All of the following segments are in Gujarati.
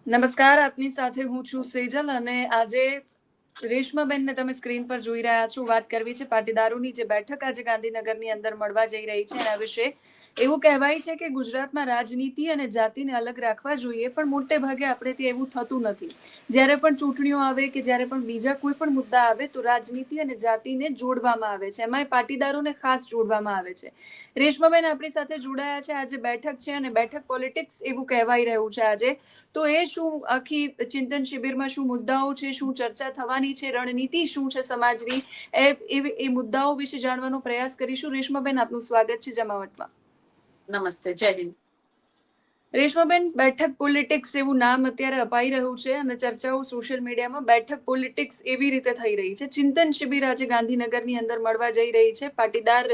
નમસ્કાર, આપની સાથે હું છું સેજલ અને આજે રેશમાબેનને તમે સ્ક્રીન પર જોઈ રહ્યા છો. વાત કરવી છે પાટીદારોની જે બેઠક આજે ગાંધીનગરની અંદર મળવા જઈ રહી છે એના વિશે. એવું કહેવાય છે કે ગુજરાતમાં રાજનીતિ અને જાતિને અલગ રાખવા જોઈએ, પણ મોટે ભાગે આપણેથી એવું થતું નથી. જ્યારે પણ ચૂંટણીઓ આવે કે જ્યારે પણ બીજા કોઈ પણ મુદ્દા આવે તો રાજનીતિ અને જાતિને જોડવામાં આવે છે, એમાંય પાટીદારોને ખાસ જોડવામાં આવે છે. રેશમાબેન આપણી સાથે જોડાયા છે. આજે બેઠક છે અને બેઠક પોલિટિક્સ એવું કહેવાય રહ્યું છે આજે. તો એ શું આખી ચિંતન શિબિરમાં શું મુદ્દાઓ છે, શું ચર્ચા થવાની છે, રણનીતિ શું છે સમાજની, એ મુદ્દાઓ વિશે જાણવાનો પ્રયાસ કરીશું. રેશમાબેન, આપનું સ્વાગત છે જમાવટમાં. નમસ્તે, જય હિન્દ. રેશમાબેન, બેઠક પોલિટિક્સ એવું નામ અત્યારે અપાઈ રહ્યું છે અને ચર્ચાઓ સોશિયલ મીડિયામાં બેઠક પોલિટિક્સ એવી રીતે થઈ રહી છે. ચિંતન શિબિર આજે ગાંધીનગરની અંદર મળવા જઈ રહી છે. પાટીદાર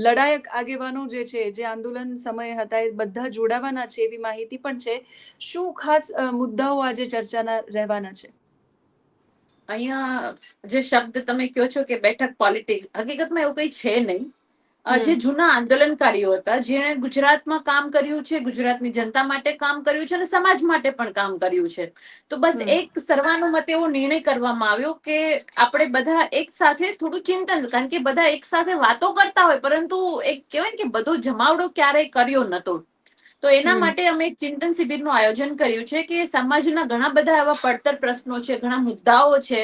લડાયક આગેવાનો જે છે, જે આંદોલન સમયે હતા, એ બધા જોડાવાના છે એવી માહિતી પણ છે. શું ખાસ મુદ્દાઓ આજે ચર્ચાના રહેવાના છે? અહીંયા જે શબ્દ તમે કહો છો કે બેઠક પોલિટિક્સ, હકીકતમાં એવું કઈ છે નહીં. જે હમ જૂના આંદોલનકારીઓ હતા, જેણે ગુજરાતમાં કામ કર્યું છે, ગુજરાતની જનતા માટે કામ કર્યું છે અને સમાજ માટે પણ કામ કર્યું છે, તો બસ હમ એક સર્વાનુમતે એવો નિર્ણય કરવામાં આવ્યો કે આપણે બધા એક સાથે થોડું ચિંતન, કારણ કે બધા એક સાથે વાતો કરતા હોય પરંતુ એક કહેવાય ને કે બધો જમાવડો ક્યારેય કર્યો નતો. તો એના હમ માટે અમે એક ચિંતન શિબિરનું આયોજન કર્યું છે કે સમાજના ઘણા બધા એવા પડતર પ્રશ્નો છે, ઘણા મુદ્દાઓ છે,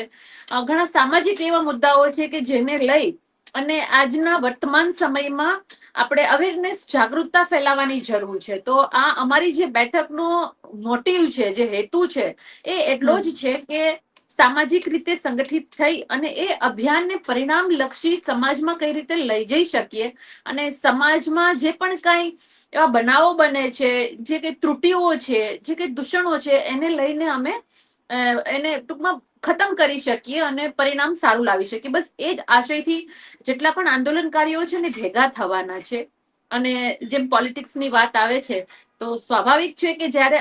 ઘણા સામાજિક એવા મુદ્દાઓ છે કે જેને લઈ અને આજના વર્તમાન સમયમાં આપણે અવેરનેસ, જાગૃતતા ફેલાવવાની જરૂર છે. તો આ અમારી જે બેઠકનો મોટિવ છે, જે હેતુ છે, એ એટલો હમ જ છે કે સામાજિક રીતે સંગઠિત થઈ અને એ અભિયાનને પરિણામલક્ષી સમાજમાં કઈ રીતે લઈ જઈ શકીએ અને સમાજમાં જે પણ કઈ એવા બનાવો બને છે, જે કઈ ત્રુટિઓ છે, જે કઈ દૂષણો છે, એને લઈને અમે એને ટૂંકમાં ખતમ કરી શકીએ અને પરિણામ સારું લાવી શકીએ. બસ એ જ આશયથી જેટલા પણ આંદોલનકારીઓ છે ને ભેગા થવાના છે. અને જેમ પોલિટિક્સની વાત આવે છે તો સ્વાભાવિક છે કે જયારે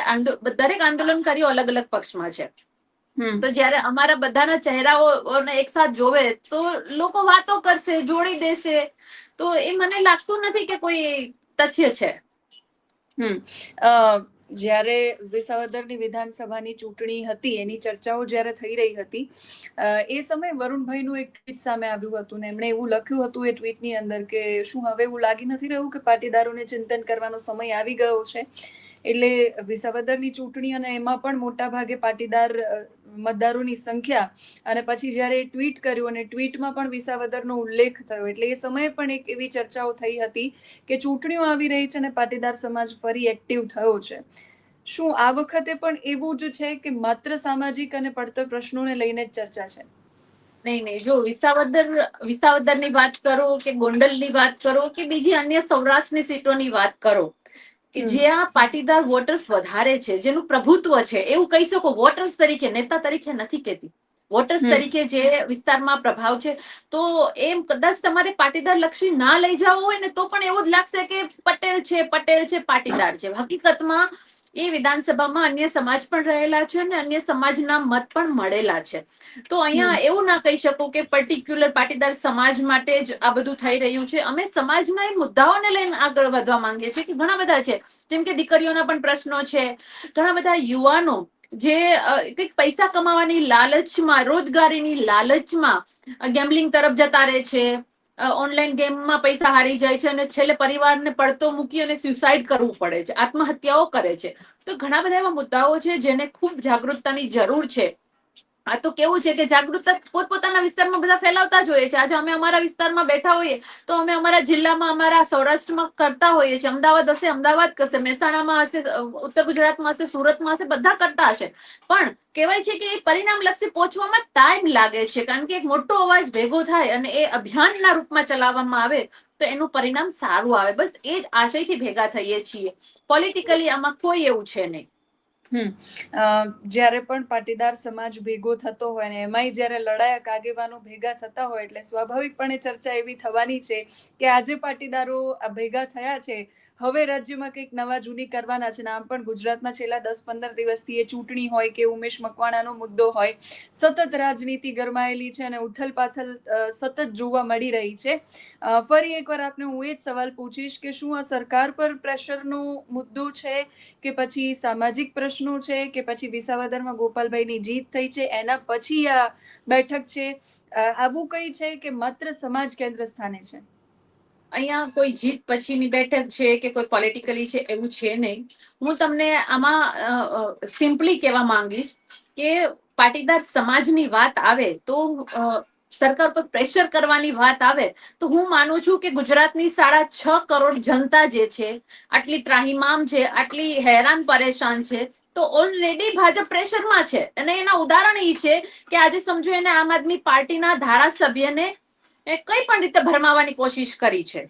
દરેક આંદોલનકારીઓ અલગ અલગ પક્ષમાં છે, હમ તો જયારે અમારા બધાના ચહેરાઓને એકસાથ જોવે તો લોકો વાતો કરશે, જોડી દેશે. તો એ મને લાગતું નથી કે કોઈ તથ્ય છે. જ્યારે વિસાવદરની વિધાનસભાની ચૂંટણી હતી, એની ચર્ચાઓ જ્યારે થઈ રહી હતી, એ સમયે વરુણભાઈનું એક ટ્વીટ સામે આવ્યું હતું ને એમણે એવું લખ્યું હતું એ ટ્વીટની અંદર કે શું હવે એવું લાગી નથી રહ્યું કે પાટીદારોને ચિંતન કરવાનો સમય આવી ગયો છે? એટલે વિસાવદરની ચૂંટણી અને એમાં પણ મોટા ભાગે પાટીદાર મતદારોની સંખ્યા અને પછી જ્યારે ટ્વીટ કર્યું અને ટ્વીટમાં પણ વિસાવદરનો ઉલ્લેખ થયો, એટલે એ સમયે પણ એક એવી ચર્ચાઓ થઈ હતી કે ચૂંટણીઓ આવી રહી છે અને પાટીદાર સમાજ ફરી એક્ટિવ થયો છે. શું આ વખતે પણ એવું જ છે કે માત્ર સામાજિક અને પડતર પ્રશ્નોને લઈને જ ચર્ચા છે? નહીં નહીં, જો વિસાવદરની વાત કરો કે ગોંડલની વાત કરો કે બીજી અન્ય સૌરાષ્ટ્રની સીટોની વાત કરો કે હમ જ્યાં પાટીદાર વોટર્સ વધારે છે, જેનું પ્રભુત્વ છે, એવું કહી શકો. વોટર્સ તરીકે, નેતા તરીકે નથી કહેતી, વોટર્સ હમ તરીકે જે વિસ્તારમાં પ્રભાવ છે, તો એમ કદાચ તમારે પાટીદાર લક્ષી ના લઈ જવું હોય ને તો પણ એવું જ લાગશે કે પટેલ છે, પટેલ છે, પાટીદાર છે. હકીકતમાં એ વિધાનસભામાં અન્ય સમાજ પણ રહેલા છે અને અન્ય સમાજના મત પણ મળેલા છે. તો હમ અહીંયા એવું ના કહી શકું કે પર્ટિક્યુલર પાટીદાર સમાજ માટે જ આ બધું થઈ રહ્યું છે. અમે સમાજના એ મુદ્દાઓને લઈને આગળ વધવા માંગીએ છીએ કે ઘણા બધા છે, જેમ કે દીકરીઓના પણ પ્રશ્નો છે. ઘણા બધા યુવાનો જે કંઈક પૈસા કમાવાની લાલચમાં, રોજગારીની લાલચમાં ગેમ્બલિંગ તરફ જતા રહે છે, ઓનલાઈન ગેમમાં પૈસા હારી જાય છે અને છેલ્લે પરિવારને પડતો મૂકી અને સ્યુસાઇડ કરવું પડે છે, આત્મહત્યાઓ કરે છે. તો ઘણા બધા એવા મુદ્દાઓ છે જેને ખૂબ જાગૃતતાની જરૂર છે. આ તો કેવું છે કે જાગૃતતા પોતપોતાના વિસ્તારમાં બધા ફેલાવતા જ હોઈએ છે. આજે અમે અમારા વિસ્તારમાં બેઠા હોઈએ તો અમે અમારા જિલ્લામાં, અમારા સૌરાષ્ટ્રમાં કરતા હોઈએ છીએ. અમદાવાદ હશે, અમદાવાદ કરશે, મહેસાણામાં હશે, ઉત્તર ગુજરાતમાં હશે, સુરતમાં હશે, બધા કરતા હશે. પણ કહેવાય છે કે એ પરિણામલક્ષી પહોંચવામાં ટાઈમ લાગે છે, કારણ કે એક મોટો અવાજ ભેગો થાય અને એ અભિયાનના રૂપમાં ચલાવવામાં આવે તો એનું પરિણામ સારું આવે. બસ એ જ આશયથી ભેગા થઈએ છીએ. પોલિટિકલી આમાં કોઈ એવું છે નહીં. જ્યારે પણ પાટીદાર સમાજ ભેગો થતો હોય ને એમાંય જ્યારે લડાયક આગેવાનો ભેગા થતા હોય એટલે સ્વાભાવિકપણે ચર્ચા એવી થવાની છે કે આજે પાટીદારો ભેગા થયા છે, હવે રાજ્યમાં કંઈક નવા જૂની કરવાના છે. આમ પણ ગુજરાતમાં છેલ્લા 10-15 દિવસથી એ ચૂંટણી હોય કે ઉમેશ મકવાણાનો મુદ્દો હોય, સતત રાજનીતિ ગરમાયેલી છે અને ઉથલપાથલ સતત જોવા મળી રહી છે. ફરી એકવાર આપને હું એ જ સવાલ પૂછીશ કે શું આ સરકાર પર પ્રેશરનો મુદ્દો છે કે પછી સામાજિક પ્રશ્નો છે કે પછી વિસાવદરમાં ગોપાલભાઈની જીત થઈ છે એના પછી આ બેઠક છે? આવું કઈ છે કે માત્ર સમાજ કેન્દ્ર સ્થાને છે? અહીંયા કોઈ જીત પછીની બેઠક છે કે કોઈ પોલિટિકલી છે એવું છે નહીં. હું તમને આમાં સિમ્પલી કહેવા માંગીશ કે પાટીદાર સમાજની વાત આવે તો સરકાર પર પ્રેશર કરવાની વાત આવે તો હું માનું છું કે ગુજરાતની 6.5 કરોડ જનતા જે છે, આટલી ત્રાહિમામ છે, આટલી હેરાન પરેશાન છે, તો ઓલરેડી ભાજપ પ્રેશરમાં છે. અને એના ઉદાહરણ એ છે કે આજે સમજો એને આમ આદમી પાર્ટીના ધારાસભ્યને કઈ પણ રીતે ભરમાવાની કોશિશ કરી છે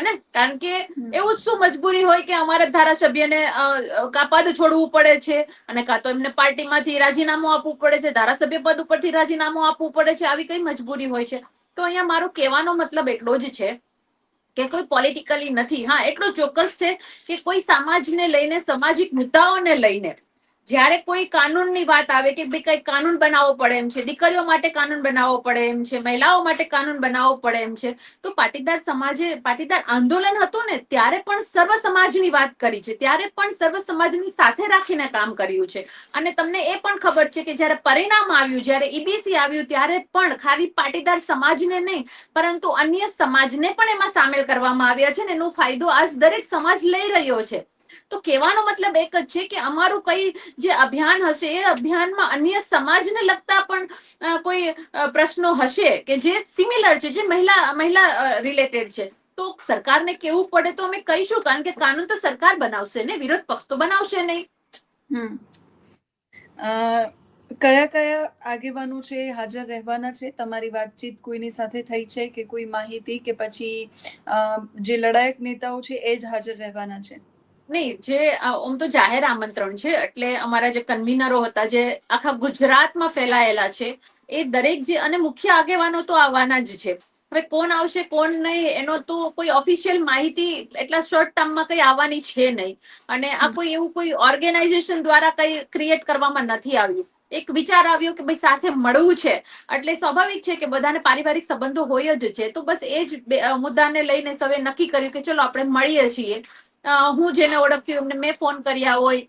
ને, કારણ કે એવું શું મજબૂરી હોય કે અમારા ધારાસભ્યને કા પદ છોડવું પડે છે અને કાં તો એમને પાર્ટીમાંથી રાજીનામું આપવું પડે છે, ધારાસભ્ય પદ ઉપરથી રાજીનામું આપવું પડે છે. આવી કઈ મજબૂરી હોય છે? તો અહીંયા મારો કહેવાનો મતલબ એટલો જ છે કે કોઈ પોલિટિકલી નથી. હા, એટલું ચોક્કસ છે કે કોઈ સમાજને લઈને, સામાજિક મુદ્દાઓને લઈને જ્યારે કોઈ કાનૂનની વાત આવે કે ભાઈ કઈ કાનૂન બનાવવો પડે એમ છે, દીકરીઓ માટે કાનૂન બનાવવો પડે એમ છે, મહિલાઓ માટે કાનૂન બનાવવો પડે એમ છે, તો પાટીદાર આંદોલન હતું ને ત્યારે પણ સર્વ સમાજની વાત કરી છે, ત્યારે પણ સર્વ સમાજની સાથે રાખીને કામ કર્યું છે. અને તમને એ પણ ખબર છે કે જ્યારે પરિણામ આવ્યું, જ્યારે ઈબીસી આવ્યું, ત્યારે પણ ખાલી પાટીદાર સમાજને નહીં પરંતુ અન્ય સમાજને પણ એમાં સામેલ કરવામાં આવ્યા છે ને એનો ફાયદો આજ દરેક સમાજ લઈ રહ્યો છે. તો કહેવાનો મતલબ એક જ છે કે અમારું કઈ જે અભિયાન હશે એ અભિયાનમાં અન્ય સમાજને લગતા પણ કોઈ પ્રશ્નો હશે કે જે સિમિલર છે, જે મહિલા રિલેટેડ છે, તો સરકારને કેવું પડે તો અમે કહીશું, કારણ કે કાનૂન તો સરકાર બનાવશે ને, વિરોધ પક્ષ તો બનાવશે નહીં. કયા કયા આગેવાનો છે હાજર રહેવાના છે? તમારી વાતચીત કોઈની સાથે થઈ છે કે કોઈ માહિતી કે પછી જે લડાયક નેતાઓ છે એ જ હાજર રહેવાના છે? નહીં, જે આમ તો જાહેર આમંત્રણ છે, એટલે અમારા જે કન્વીનરો હતા જે આખા ગુજરાતમાં ફેલાયેલા છે એ દરેક જે, અને મુખ્ય આગેવાનો તો આવવાના જ છે. હવે કોણ આવશે કોણ નહીં એનો તો કોઈ ઓફિશિયલ માહિતી એટલા શોર્ટ ટર્મમાં કઈ આવવાની છે નહીં. અને આ કોઈ એવું કોઈ ઓર્ગેનાઇઝેશન દ્વારા કઈ ક્રિએટ કરવામાં નથી આવ્યું. એક વિચાર આવ્યો કે ભાઈ સાથે મળવું છે એટલે સ્વાભાવિક છે કે બધાને પારિવારિક સંબંધો હોય જ છે, તો બસ એ જ મુદ્દાને લઈને સૌએ નક્કી કર્યું કે ચલો આપણે મળીએ છીએ. હું જેને ઓળખ્યું એમને મેં ફોન કર્યા હોય,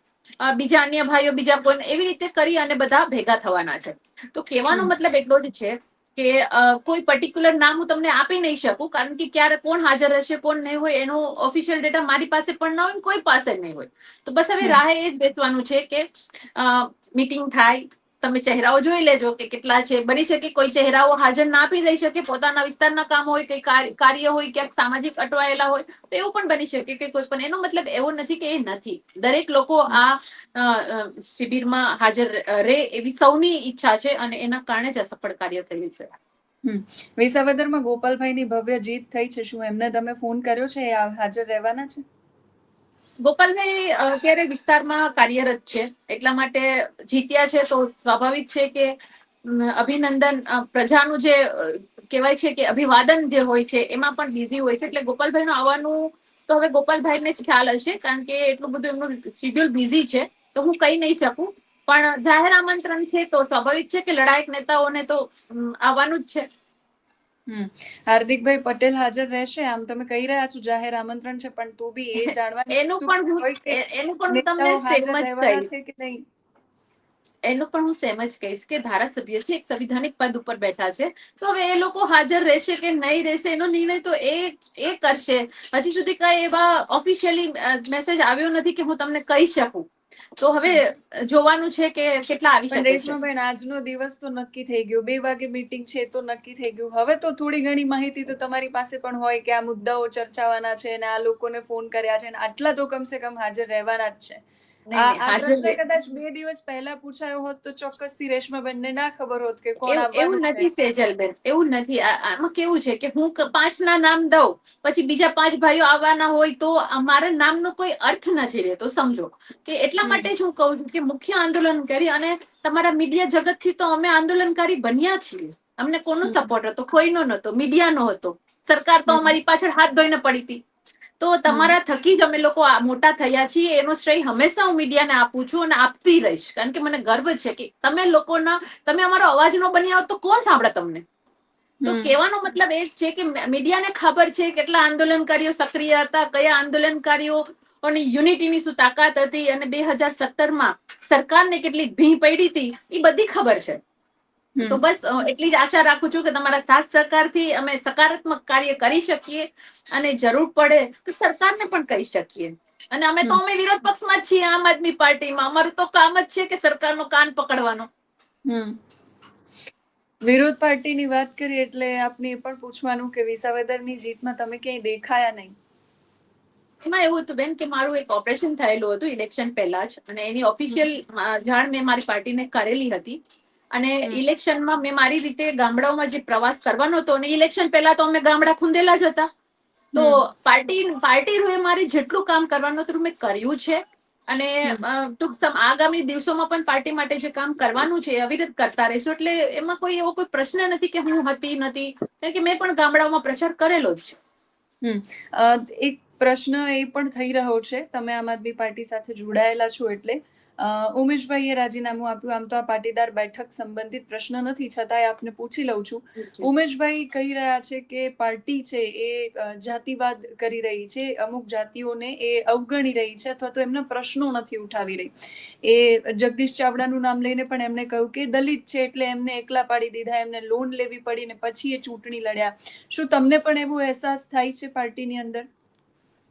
બીજા અન્ય ભાઈઓ બીજા કોઈ, એવી રીતે કરી અને બધા ભેગા થવાના છે. તો કહેવાનો મતલબ એટલો જ છે કે કોઈ પર્ટિક્યુલર નામ હું તમને આપી નહીં શકું, કારણ કે ક્યારે કોણ હાજર હશે કોણ નહીં હોય એનો ઓફિશિયલ ડેટા મારી પાસે પણ ના હોય, કોઈ પાસે નહીં હોય. તો બસ હવે રાહે એ જ બેસવાનું છે કે મીટિંગ થાય, તમે ચહેરાઓ જોઈ લેજો કે કેટલા છે. બની શકે કોઈ ચહેરાઓ હાજર ના આપી રહી શકે, પોતાના વિસ્તારના કામ હોય, કઈ કાર્ય હોય, ક્યાંક સામાજિક અટવાયેલા હોય, તો એવું પણ બની શકે કે કોઈ પણ. એનો મતલબ એવો નથી કે એ નથી. દરેક લોકો આ શિબિરમાં હાજર રહે એવી સૌની ઈચ્છા છે અને એના કારણે જ અસફળ કાર્ય થયું છે. વિસાવદરમાં ગોપાલભાઈની ભવ્ય જીત થઈ છે, શું એમને તમે ફોન કર્યો છે? એ હાજર રહેવાના છે? ગોપાલભાઈ અત્યારે વિસ્તારમાં કાર્યરત છે, એટલા માટે જીત્યા છે તો સ્વાભાવિક છે કે અભિનંદન, પ્રજાનું જે કહેવાય છે કે અભિવાદન જે હોય છે એમાં પણ બિઝી હોય છે. એટલે ગોપાલભાઈનું આવવાનું તો હવે ગોપાલભાઈને જ ખ્યાલ હશે, કારણ કે એટલું બધું એમનું શેડ્યુલ બિઝી છે, તો હું કહી નહીં શકું. પણ જાહેર આમંત્રણ છે તો સ્વાભાવિક છે કે લડાયક નેતાઓને તો આવવાનું જ છે. હાર્દિકભાઈ પટેલ હાજર રહેશે આમ તમે કહી રહ્યા છો જાહેર આમંત્રણ છે, પણ તો બી એ જાણવાની એનું પણ હું તમને સેમ જ કહીશ. છે કે નહીં? એનું પણ હું સેમ જ કહીશ કે ધારાસભ્ય છે, એક સંવિધાનિક પદ ઉપર બેઠા છે, તો હવે એ લોકો હાજર રહેશે કે નહીં રહેશે એનો નિર્ણય તો એ કરશે. હજી સુધી કઈ એવા ઓફિશિયલી મેસેજ આવ્યો નથી કે હું તમને કહી શકું. તો હવે જોવાનું છે કે કેટલા આવી શકે છે. રેશમાબેન, આજનો દિવસ તો નક્કી થઈ ગયો, 2 વાગે મીટિંગ છે તો નક્કી થઈ ગયું. હવે તો થોડી ઘણી માહિતી તો તમારી પાસે પણ હોય કે આ મુદ્દાઓ ચર્ચાવાના છે અને આ લોકોને ફોન કર્યા છે અને આટલા તો કમસે કમ હાજર રહેવાના જ છે. આ પ્રશ્ન કદાચ 2 દિવસ પહેલા પૂછાયો હોત તો ચોક્કસથી રેશમાબેનને ના ખબર હોત કે કોણ આવવાનું છે. એવું નથી સેજલબેન, એવું નથી. આમાં કેવું છે કે હું 5 ના નામ દઉં પછી બીજા 5 ભાઈઓ આવવાના હોય તો મારા નામનો કોઈ અર્થ નથી રહેતો, સમજો. કે એટલા માટે જ હું કહું છું કે મુખ્ય આંદોલન કરી, અને તમારા મીડિયા જગતથી તો અમે આંદોલનકારી બન્યા છીએ. અમને કોનો સપોર્ટ હતો? કોઈનો નહોતો, મીડિયાનો હતો. સરકાર તો અમારી પાછળ હાથ ધોઈને પડી હતી. તો તમારા થકી જ અમે લોકો આ મોટા થયા છીએ. એનો શ્રેય હંમેશા હું મીડિયાને આપું છું અને આપતી રહીશ, કારણ કે મને ગર્વ છે કે તમે અમારો અવાજ ન બની આવો તો કોણ સાંભળે તમને. તો કહેવાનો મતલબ એ જ છે કે મીડિયાને ખબર છે કેટલા આંદોલનકારીઓ સક્રિય હતા, કયા આંદોલનકારીઓની યુનિટીની શું તાકાત હતી, અને 2017માં સરકારને કેટલી ભીં પડી હતી એ બધી ખબર છે. તો બસ એટલી જ આશા રાખું છું કે તમારા સાથ સહકારથી અમે સકારાત્મક કાર્ય કરી શકીએ, અને જરૂર પડે તો સરકારને પણ કહી શકીએ. અને અમે વિરોધ પક્ષમાં જ છીએ આમ આદમી પાર્ટીમાં. અમારું તો કામ જ છે કે સરકારનો કાન પકડવાનો. વિરોધ પાર્ટીની વાત કરી એટલે આપને એ પણ પૂછવાનું કે વિસાવદરની જીતમાં તમે ક્યાંય દેખાયા નહીં. એમાં એવું હતું બેન કે મારું એક ઓપરેશન થયેલું હતું ઇલેક્શન પહેલા જ, અને એની ઓફિશિયલ જાણ મેં મારી પાર્ટીને કરેલી હતી. અને ઇલેક્શનમાં મેં મારી રીતે ગામડાઓમાં જે પ્રવાસ કરવાનો હતો, અને ઇલેક્શન પહેલા તો અમે ગામડા ખૂંદેલા જ હતા. તો પાર્ટી મારે જેટલું કામ કરવાનું હતું મેં કર્યું છે. અને આગામી દિવસોમાં પણ પાર્ટી માટે જે કામ કરવાનું છે અવિરત કરતા રહીશું. એટલે એમાં એવો કોઈ પ્રશ્ન નથી કે હું હતી નથી, કારણ કે મેં પણ ગામડાઓમાં પ્રચાર કરેલો જ છે. એક પ્રશ્ન એ પણ થઈ રહ્યો છે, તમે આમ આદમી પાર્ટી સાથે જોડાયેલા છો એટલે ઉમેશભાઈએ રાજીનામું આપ્યું. આમ તો આ પાટીદાર બેઠક સંબંધિત પ્રશ્ન નથી, છતાંય આપને પૂછી લઉં છું. ઉમેશભાઈ કહી રહ્યા છે કે પાર્ટી છે એ જાતિવાદ કરી રહી છે, અમુક જાતિઓને એ અવગણી રહી છે, અથવા તો એમના પ્રશ્નો નથી ઉઠાવી રહી. એ જગદીશ ચાવડાનું નામ લઈને પણ એમને કહ્યું કે દલિત છે એટલે એમને એકલા પાડી દીધા, એમને લોન લેવી પડી ને પછી એ ચૂંટણી લડ્યા. શું તમને પણ એવો અહેસાસ થાય છે પાર્ટીની અંદર?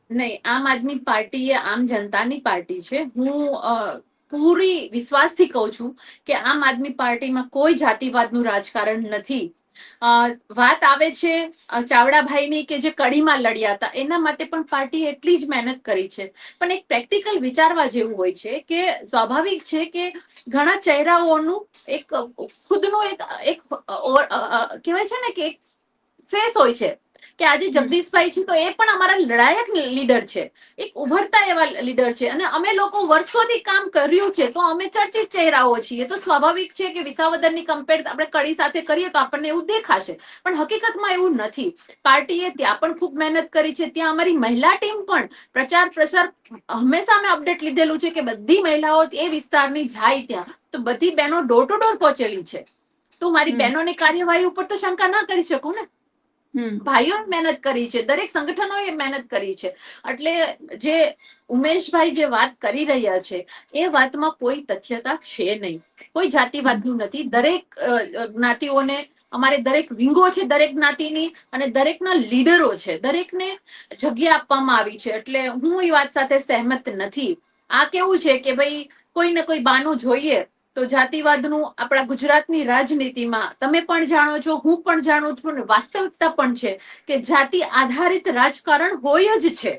નહીં, આમ આદમી પાર્ટી એ આમ જનતાની પાર્ટી છે. હું પૂરી વિશ્વાસથી કહું છું કે આમ આદમી પાર્ટીમાં કોઈ જાતિવાદનું રાજકારણ નથી. વાત આવે છે ચાવડાભાઈની કે જે કડીમાં લડ્યા હતા, એના માટે પણ પાર્ટીએ એટલી જ મહેનત કરી છે. પણ એક પ્રેક્ટિકલ વિચારવા જેવું હોય છે કે સ્વાભાવિક છે કે ઘણા ચહેરાઓનું એક ખુદનું એક કહેવાય છે ને કે એક ફેસ હોય છે. કે આજે જગદીશભાઈ છે તો એ પણ અમારા લડાયક લીડર છે, એક ઉભરતા એવા લીડર છે. અને અમે લોકો વર્ષોથી કામ કર્યું છે, તો અમે ચર્ચિત ચહેરાઓ છીએ. તો સ્વાભાવિક છે કે વિસાવદરની કમ્પેર આપણે કડી સાથે કરીએ તો આપણને એવું દેખાશે, પણ હકીકતમાં એવું નથી. પાર્ટીએ ત્યાં પણ ખૂબ મહેનત કરી છે. ત્યાં અમારી મહિલા ટીમ પણ પ્રચાર પ્રસાર હંમેશા અમે અપડેટ લીધેલું છે કે બધી મહિલાઓ એ વિસ્તારની જાય ત્યાં તો બધી બહેનો ડોર ટુ ડોર પહોંચેલી છે. તો મારી બહેનોની કાર્યવાહી ઉપર તો શંકા ના કરી શકું ને. ભાઈઓએ મહેનત કરી છે, દરેક સંગઠનોએ મહેનત કરી છે. એટલે જે ઉમેશભાઈ જે વાત કરી રહ્યા છે એ વાતમાં કોઈ તથ્યતા છે નહીં, કોઈ જાતિવાદનું નથી. દરેક જ્ઞાતિઓને અમારે દરેક વિંગો છે દરેક જ્ઞાતિની, અને દરેકના લીડરો છે, દરેકને જગ્યા આપવામાં આવી છે. એટલે હું એ વાત સાથે સહેમત નથી. આ કેવું છે કે ભાઈ કોઈને કોઈ બાનું જોઈએ તો જાતિવાદનું આપણા ગુજરાતની રાજનીતિમાં તમે પણ જાણો છો, હું પણ જાણું છું, ને વાસ્તવિકતા પણ છે કે જાતિ આધારિત રાજકારણ હોય જ છે.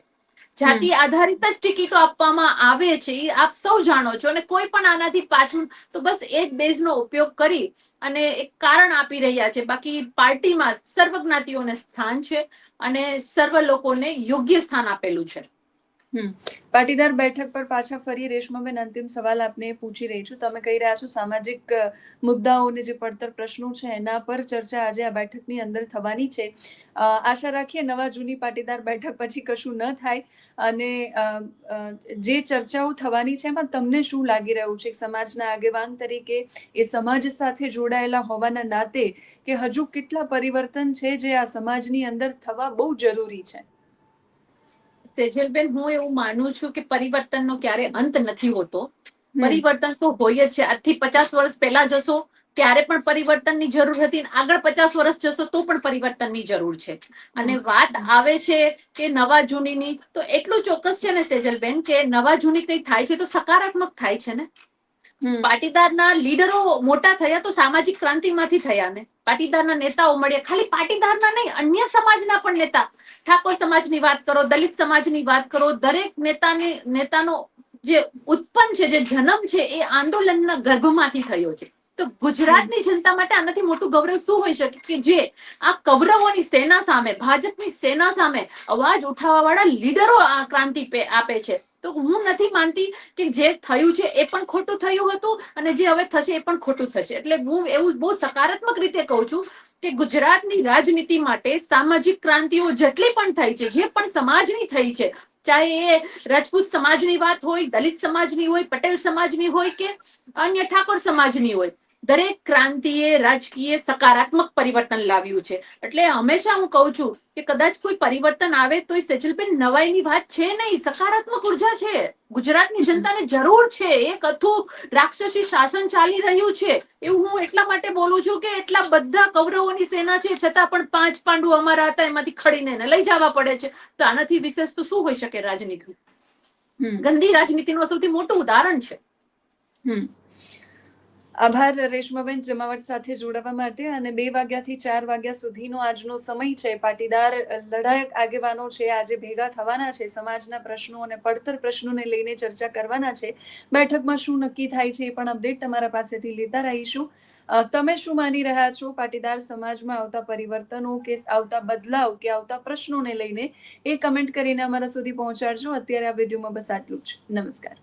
જાતિ આધારિત જ ટિકિટો આપવામાં આવે છે, એ આપ સૌ જાણો છો. અને કોઈ પણ આનાથી પાછું તો બસ એ જ બેઝનો ઉપયોગ કરી અને એક કારણ આપી રહ્યા છે. બાકી પાર્ટીમાં સર્વ જ્ઞાતિઓને સ્થાન છે અને સર્વ લોકોને યોગ્ય સ્થાન આપેલું છે. પાટીદાર બેઠક પર પાછા ફરી રેશમાબેન, અંતિમ સવાલ આપને પૂછી રહી છું. તમે કહી રહ્યા છો સામાજિક મુદ્દાઓને જે પડતર પ્રશ્નો છે એના પર ચર્ચા આજે આ બેઠકની અંદર થવાની છે. આશા રાખીએ નવા જૂની પાટીદાર બેઠક પછી કશું ન થાય. અને જે ચર્ચાઓ થવાની છે એમાં તમને શું લાગી રહ્યું છે સમાજના આગેવાન તરીકે, એ સમાજ સાથે જોડાયેલા હોવાના નાતે, કે હજુ કેટલા પરિવર્તન છે જે આ સમાજની અંદર થવા બહુ જરૂરી છે? સેજલબેન, હું એવું માનું છું કે પરિવર્તનનો ક્યારે અંત નથી હોતો. પરિવર્તન તો હોય જ છે. આજથી 50 વર્ષ પહેલા જશો ત્યારે પણ પરિવર્તનની જરૂર હતી, આગળ 50 વર્ષ જશો તો પણ પરિવર્તનની જરૂર છે. અને વાત આવે છે કે નવા જૂનીની, તો એટલું ચોક્કસ છે ને સેજલબેન કે નવા જૂની કઈ થાય છે તો સકારાત્મક થાય છે ને. પાટીદારના લીડરો મોટા થયા તો સામાજિક ક્રાંતિમાંથી થયા ને. પાટીદારના નેતાઓ મળ્યા, ખાલી પાટીદારના નહીં, અન્ય સમાજના પણ નેતા. ઠાકોર સમાજની વાત કરો, દલિત સમાજની વાત કરો, દરેક નેતાનો જે ઉત્પન્ન છે, જે જન્મ છે, એ આંદોલનના ગર્ભમાંથી થયો છે. તો ગુજરાતની જનતા માટે આનાથી મોટું ગૌરવ શું હોઈ શકે કે જે આ કૌરવોની સેના સામે, ભાજપની સેના સામે અવાજ ઉઠાવવા વાળા લીડરો આ ક્રાંતિ આપે છે. તો હું નથી માનતી કે જે થયું છે એ પણ ખોટું થયું હતું અને જે હવે થશે એ પણ ખોટું થશે. એટલે હું એવું બહુ સકારાત્મક રીતે કહું છું કે ગુજરાતની રાજનીતિ માટે સામાજિક ક્રાંતિઓ જેટલી પણ થઈ છે, જે પણ સમાજની થઈ છે, ચાહે એ રાજપૂત સમાજની વાત હોય, દલિત સમાજની હોય, પટેલ સમાજની હોય કે અન્ય ઠાકોર સમાજની હોય, દરેક ક્રાંતિએ રાજકીય સકારાત્મક પરિવર્તન લાવ્યું છે. એટલે હંમેશા હું કહું છું કે કદાચ કોઈ પરિવર્તન આવે તો એ સેજલબેન નવાઈની વાત છે નહીં, સકારાત્મક ઉર્જા છે. ગુજરાતની જનતાને જરૂર છે. એક અથું રાક્ષસી શાસન ચાલી રહ્યું છે એવું હું એટલા માટે બોલું છું કે એટલા બધા કૌરવોની સેના છે છતાં પણ 5 પાંડુ અમારા હતા એમાંથી ખડીને એને લઈ જવા પડે છે. તો આનાથી વિશેષ તો શું હોઈ શકે રાજનીતિ? ગંદી રાજનીતિનું સૌથી મોટું ઉદાહરણ છે. આભાર રેશમાબેન જમાવટ સાથે જોડાવા માટે. અને 2 વાગ્યાથી 4 વાગ્યા સુધીનો આજનો સમય છે. પાટીદાર લડાયક આગેવાનો છે આજે ભેગા થવાના છે, સમાજના પ્રશ્નો અને પડતર પ્રશ્નોને લઈને ચર્ચા કરવાના છે. બેઠકમાં શું નક્કી થાય છે એ પણ અપડેટ તમારા પાસેથી લેતા રહીશું. તમે શું માની રહ્યા છો પાટીદાર સમાજમાં આવતા પરિવર્તનો કે આવતા બદલાવ કે આવતા પ્રશ્નોને લઈને એ કમેન્ટ કરીને અમારા સુધી પહોંચાડજો. અત્યારે આ વિડીયોમાં બસ આટલું જ. નમસ્કાર.